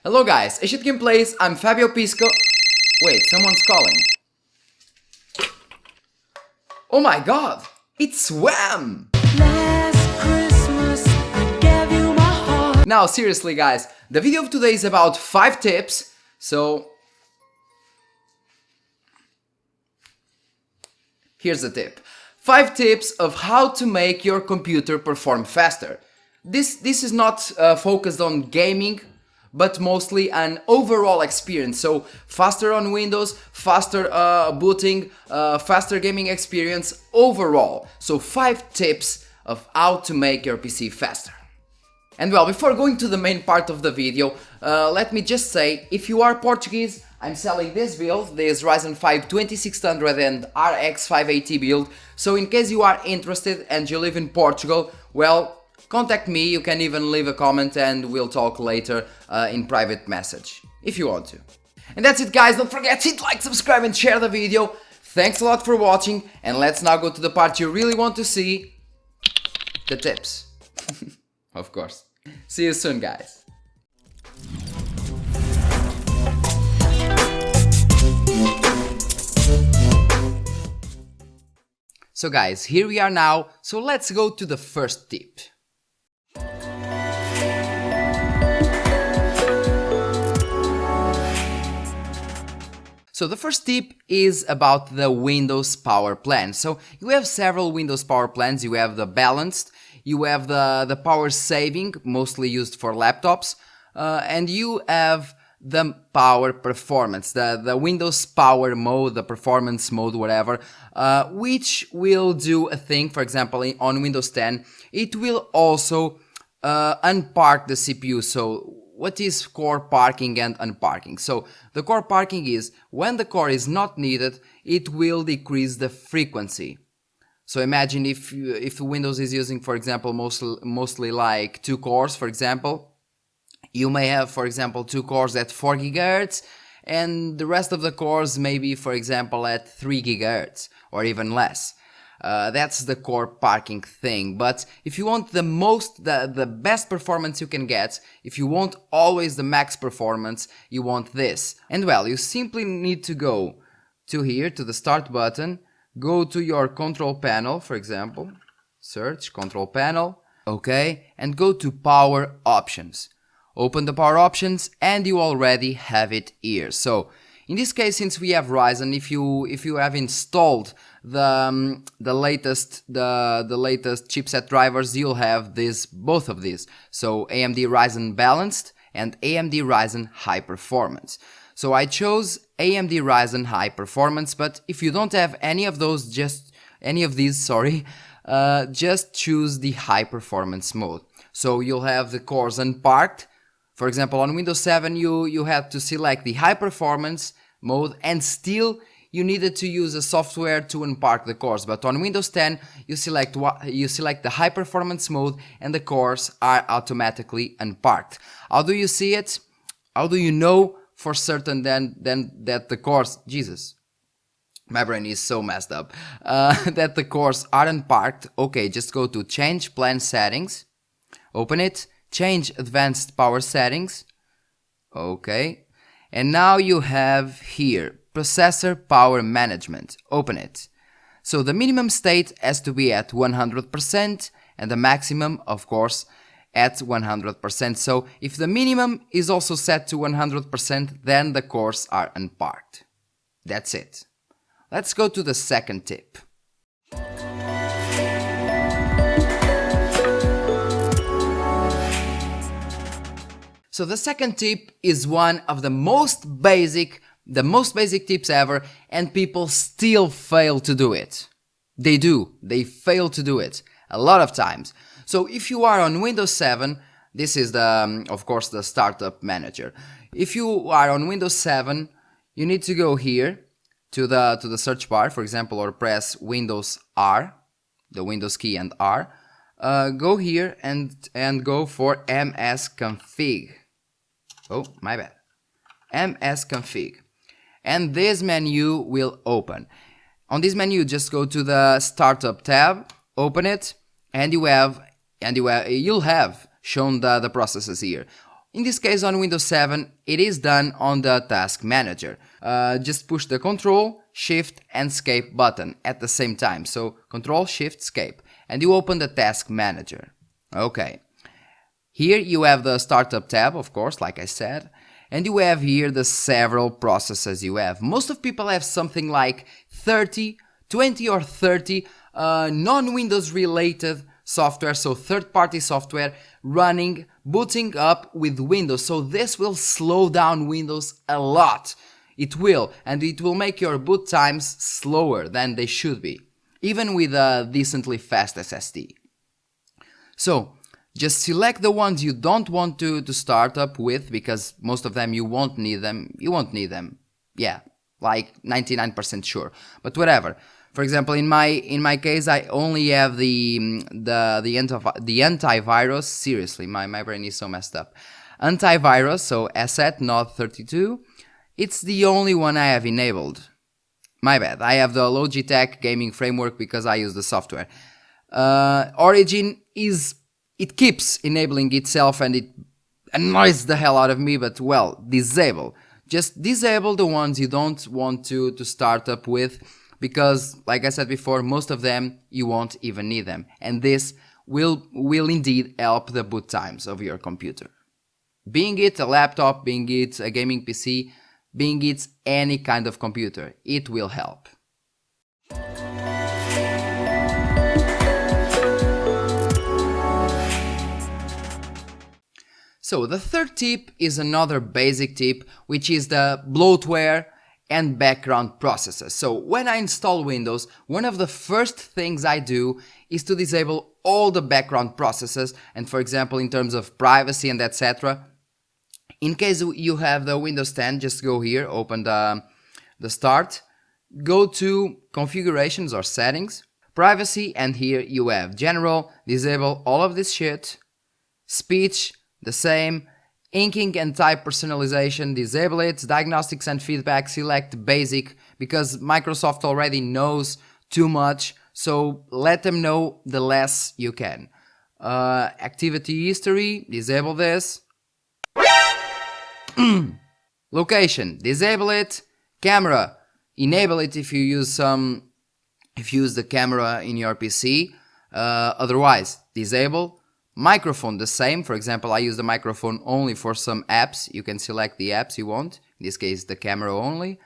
Hello guys, Ashit Gameplays, I'm Fabio Pisco. Wait, someone's calling. Oh my god, it's Wham! Last Christmas, I gave you my heart. Now seriously guys, the video of today is about 5 tips, so here's the tip. 5 tips of how to make your computer perform faster. This is not focused on gaming, but mostly an overall experience. So faster on Windows, faster booting, faster gaming experience overall. So 5 tips of how to make your PC faster. And well, before going to the main part of the video, let me just say, if you are Portuguese, I'm selling this build, this Ryzen 5 2600 and RX 580 build. So in case you are interested and you live in Portugal, well, contact me, you can even leave a comment and we'll talk later in private message, if you want to. And that's it guys, don't forget to hit like, subscribe and share the video. Thanks a lot for watching, and let's now go to the part you really want to see, the tips. Of course. See you soon guys. So guys, here we are now, so let's go to the first tip. So the first tip is about the Windows power plan. So you have several Windows power plans. You have the balanced, you have the power saving, mostly used for laptops, and you have the power performance, the Windows power mode, the performance mode, whatever, which will do a thing. For example, on Windows 10, it will also unpark the CPU. So what is core parking and unparking? So the core parking is when the core is not needed, it will decrease the frequency. So imagine if Windows is using, for example, mostly like 2 cores, for example. You may have, for example, 2 cores at 4 GHz and the rest of the cores maybe, for example, at 3 GHz or even less. That's the core parking thing. But if you want the best performance you can get, if you want always the max performance, you want this. And well, you simply need to go to here, to the start button, go to your control panel, for example, search control panel, okay, and go to power options. Open the power options and you already have it here. So in this case, since we have Ryzen, if you have installed the latest chipset drivers, you'll have both of these. So AMD Ryzen Balanced and AMD Ryzen High Performance. So I chose AMD Ryzen High Performance, but if you don't have any of these, just choose the High Performance mode. So you'll have the cores unparked. For example, on Windows 7 you had to select the high performance mode and still you needed to use a software to unpark the cores. But on Windows 10 you select the high performance mode and the cores are automatically unparked. How do you see it? How do you know for certain then that the cores, Jesus, my brain is so messed up, that the cores are unparked? Okay, just go to change plan settings, open it, change advanced power settings, okay, and now you have here processor power management. Open it. So the minimum state has to be at 100% and the maximum, of course, at 100%. So if the minimum is also set to 100%, then the cores are unparked. That's it. Let's go to the second tip. So the second tip is one of the most basic tips ever, and people still fail to do it. They fail to do it a lot of times. So if you are on Windows 7, this is of course the startup manager. If you are on Windows 7, you need to go here to the search bar, for example, or press Windows R, the Windows key and R. Go here and go for msconfig. Oh, my bad. msconfig. And this menu will open. On this menu, just go to the Startup tab, open it, and you'll have shown the processes here. In this case on Windows 7, it is done on the Task Manager. Just push the Control, Shift and Escape button at the same time. So Control, Shift, Escape, and you open the Task Manager. Okay. Here you have the Startup tab, of course, like I said, and you have here the several processes you have. Most of people have something like 20 or 30 non-Windows related software, so third-party software running, booting up with Windows. So this will slow down Windows a lot. It will, and it will make your boot times slower than they should be, even with a decently fast SSD. So just select the ones you don't want to start up with, because most of them you won't need them. You won't need them. Yeah, like 99% sure. But whatever. For example, in my case, I only have the antivirus. Seriously, my brain is so messed up. Antivirus, so asset not 32. It's the only one I have enabled. My bad. I have the Logitech gaming framework because I use the software. Origin it keeps enabling itself and it annoys the hell out of me, but well, disable. Just disable the ones you don't want to start up with, because like I said before, most of them you won't even need them, and this will indeed help the boot times of your computer. Being it a laptop, being it a gaming PC, being it any kind of computer, it will help. So the third tip is another basic tip, which is the bloatware and background processes. So when I install Windows, one of the first things I do is to disable all the background processes, and for example in terms of privacy and etc. In case you have the Windows 10, just go here, open the start, go to configurations or settings, privacy, and here you have general, disable all of this shit, speech, the same, inking and type personalization, disable it, diagnostics and feedback, select basic, because Microsoft already knows too much, so let them know the less you can. Activity history, disable this. Location, disable it. Camera, enable it if you use the camera in your PC, otherwise disable. Microphone, the same. For example, I use the microphone only for some apps. You can select the apps you want. In this case, the camera only.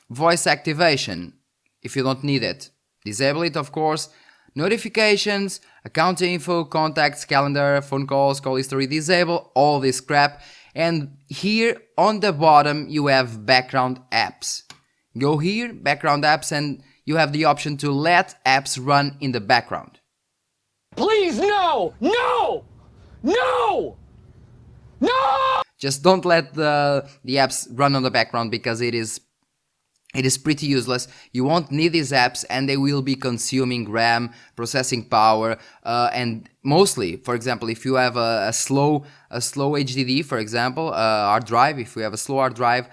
Voice activation, if you don't need it, disable it, of course. Notifications, account info, contacts, calendar, phone calls, call history, disable all this crap. And here on the bottom, you have background apps. Go here, background apps, and you have the option to let apps run in the background. Please, no! No! No! No! Just don't let the apps run on the background, because it is pretty useless. You won't need these apps and they will be consuming RAM, processing power, and mostly, for example, if you have a slow HDD, for example, hard drive, if you have a slow hard drive,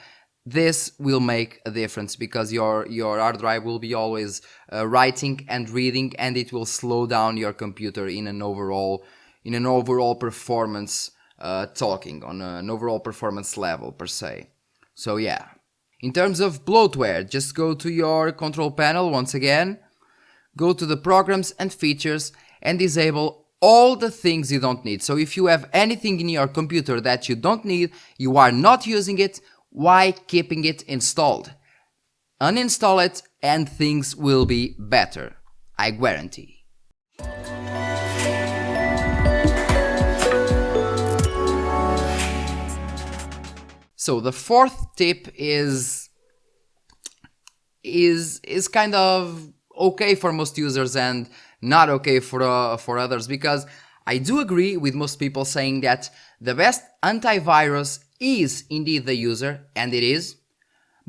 this will make a difference, because your hard drive will be always writing and reading, and it will slow down your computer in an overall performance on an overall performance level per se. So yeah. In terms of bloatware, just go to your control panel once again, go to the programs and features, and disable all the things you don't need. So if you have anything in your computer that you don't need, you are not using it, why keeping it installed? Uninstall it and things will be better, I guarantee. So the fourth tip is kind of okay for most users and not okay for others, because I do agree with most people saying that the best antivirus is indeed the user, and it is.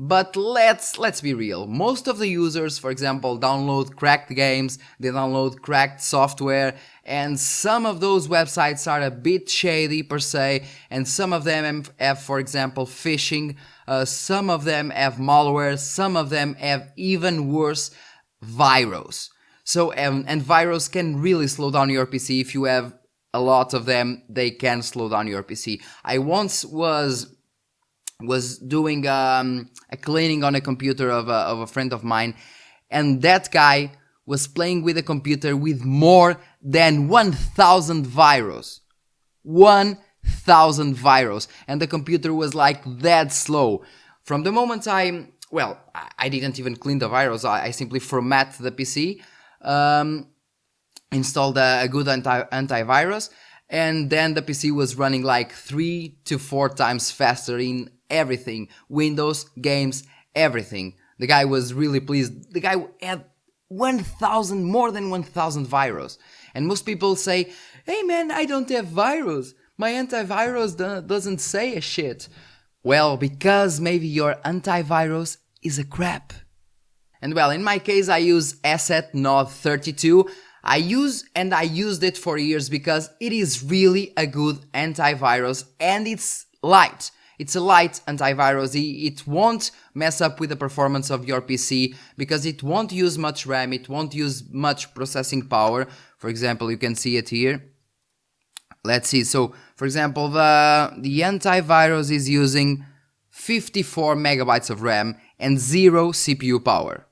But let's be real. Most of the users, for example, download cracked games, they download cracked software, and some of those websites are a bit shady per se, and some of them have, for example, phishing, some of them have malware, some of them have even worse, virus. So, and virus can really slow down your PC if you have a lot of them, they can slow down your PC. I once was doing a cleaning on a computer of a friend of mine, and that guy was playing with a computer with more than 1,000 virus. 1,000 virus, and the computer was like that slow. From the moment I didn't even clean the virus, I simply format the PC, installed a good antivirus, and then the PC was running like 3 to 4 times faster in everything, Windows, games, everything. The guy was really pleased. The guy had 1,000, more than 1,000 virus. And most people say, hey man, I don't have virus. My antivirus doesn't say a shit. Well, because maybe your antivirus is a crap. And well, in my case, I use Asset Node 32. I used it for years because it is really a good antivirus, and it's light. It's a light antivirus. It won't mess up with the performance of your PC because it won't use much RAM, it won't use much processing power. For example, you can see it here. Let's see. So, for example, the antivirus is using 54 megabytes of RAM and 0 CPU power.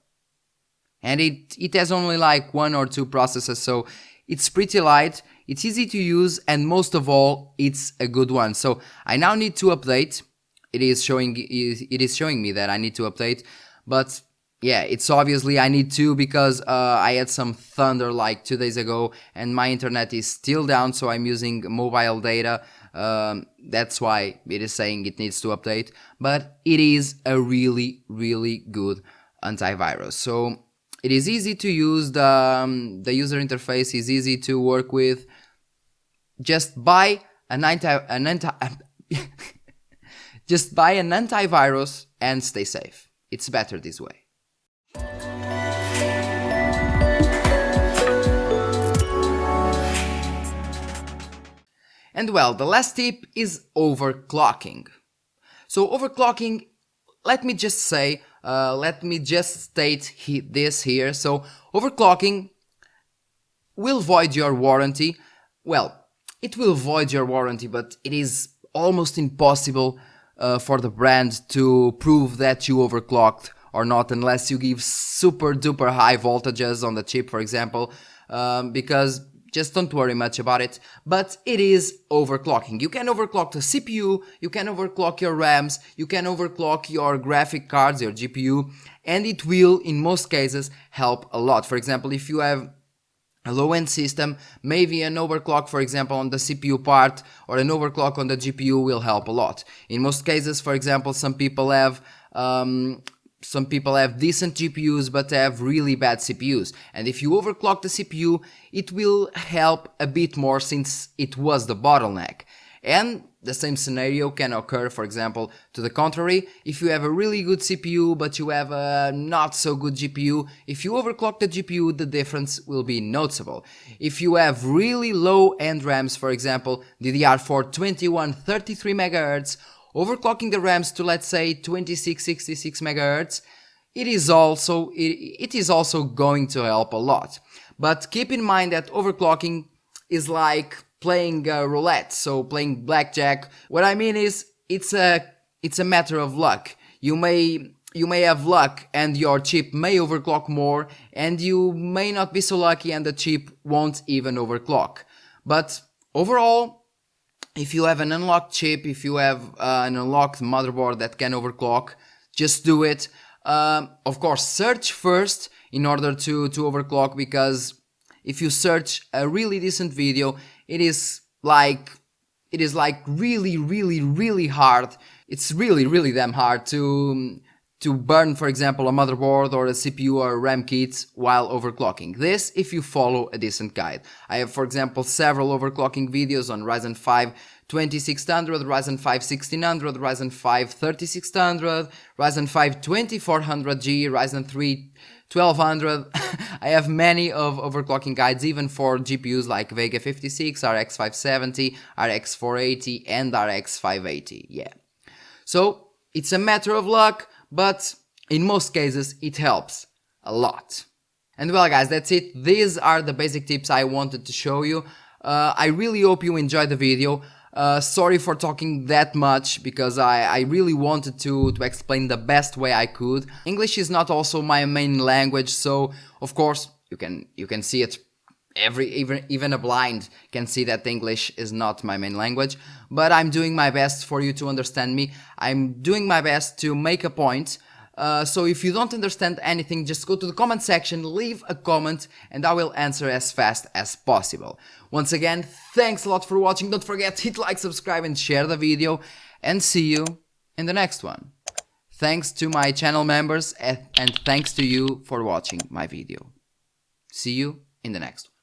And it has only like 1 or 2 processors, so it's pretty light, it's easy to use, and most of all, it's a good one. So I now need to update. It is showing me that I need to update, but yeah, it's obviously I need to because I had some thunder like 2 days ago, and my internet is still down, so I'm using mobile data. That's why it is saying it needs to update, but it is a really, really good antivirus. So it is easy to use, the user interface is easy to work with. Just buy just buy an antivirus and stay safe. It's better this way. And well, the last tip is overclocking. So overclocking, let me just state this here. So overclocking will void your warranty. Well, it will void your warranty, but it is almost impossible for the brand to prove that you overclocked or not unless you give super duper high voltages on the chip, for example, because just don't worry much about it. But it is overclocking. You can overclock the CPU, you can overclock your RAMs, you can overclock your graphic cards, your GPU, and it will, in most cases, help a lot. For example, if you have a low-end system, maybe an overclock, for example, on the CPU part or an overclock on the GPU will help a lot. In most cases, for example, some people have decent GPUs but have really bad CPUs, and if you overclock the CPU, it will help a bit more since it was the bottleneck. And the same scenario can occur, for example, to the contrary. If you have a really good CPU but you have a not so good GPU, if you overclock the GPU, the difference will be noticeable. If you have really low-end RAMs, for example, DDR4 2133 MHz, overclocking the RAMs to, let's say, 2666 MHz, it is also going to help a lot. But keep in mind that overclocking is like playing roulette, so playing blackjack. What I mean is, it's a matter of luck. You may have luck and your chip may overclock more, and you may not be so lucky and the chip won't even overclock. But overall, if you have an unlocked chip, if you have an unlocked motherboard that can overclock, just do it. Of course, search first in order to overclock, because if you search a really decent video, it is like really hard. It's really damn hard to burn, for example, a motherboard or a CPU or RAM kits while overclocking. This if you follow a decent guide. I have, for example, several overclocking videos on Ryzen 5 2600, Ryzen 5 1600, Ryzen 5 3600, Ryzen 5 2400G, Ryzen 3 1200. I have many of overclocking guides even for GPUs like Vega 56, RX 570, RX 480 and RX 580. Yeah. So it's a matter of luck, but in most cases it helps a lot. And well guys, that's it. These are the basic tips I wanted to show you. I really hope you enjoyed the video. Sorry for talking that much because I really wanted to explain the best way I could. English is not also my main language, so of course you can see it. Even a blind can see that English is not my main language, but I'm doing my best for you to understand me. I'm doing my best to make a point. So if you don't understand anything, just go to the comment section, leave a comment, and I will answer as fast as possible. Once again, thanks a lot for watching. Don't forget, hit like, subscribe, and share the video, and see you in the next one. Thanks to my channel members, and thanks to you for watching my video. See you in the next one.